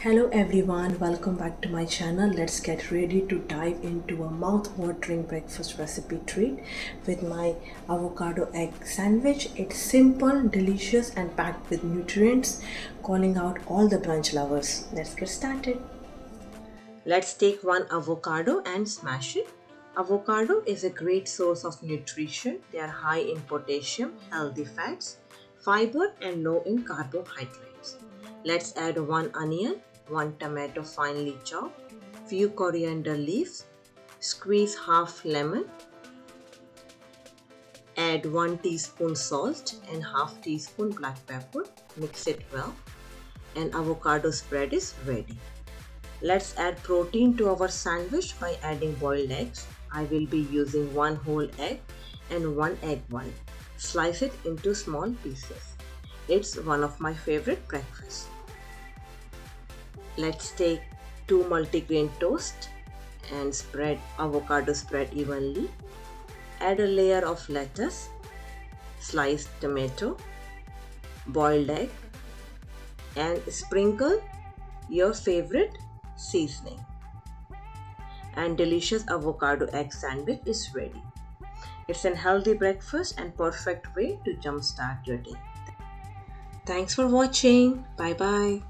Hello everyone, welcome back to my channel. Let's get ready to dive into a mouth-watering breakfast recipe treat with my avocado egg sandwich. It's simple, delicious and packed with nutrients, calling out all the brunch lovers. Let's get started. Let's take one avocado and smash it. Avocado is a great source of nutrition. They are high in potassium, healthy fats, fiber and low in carbohydrates. Let's add one onion, one tomato finely chopped, few coriander leaves, squeeze half lemon, add 1 teaspoon salt and half teaspoon black pepper, mix it well, and avocado spread is ready. Let's add protein to our sandwich by adding boiled eggs. I will be using 1 whole egg and 1 egg white. Slice it into small pieces. It's one of my favorite breakfasts. Let's take 2 multigrain toast and spread avocado spread evenly. Add a layer of lettuce, sliced tomato, boiled egg, and sprinkle your favorite seasoning. And delicious avocado egg sandwich is ready. It's a healthy breakfast and perfect way to jumpstart your day. Thanks for watching. Bye bye.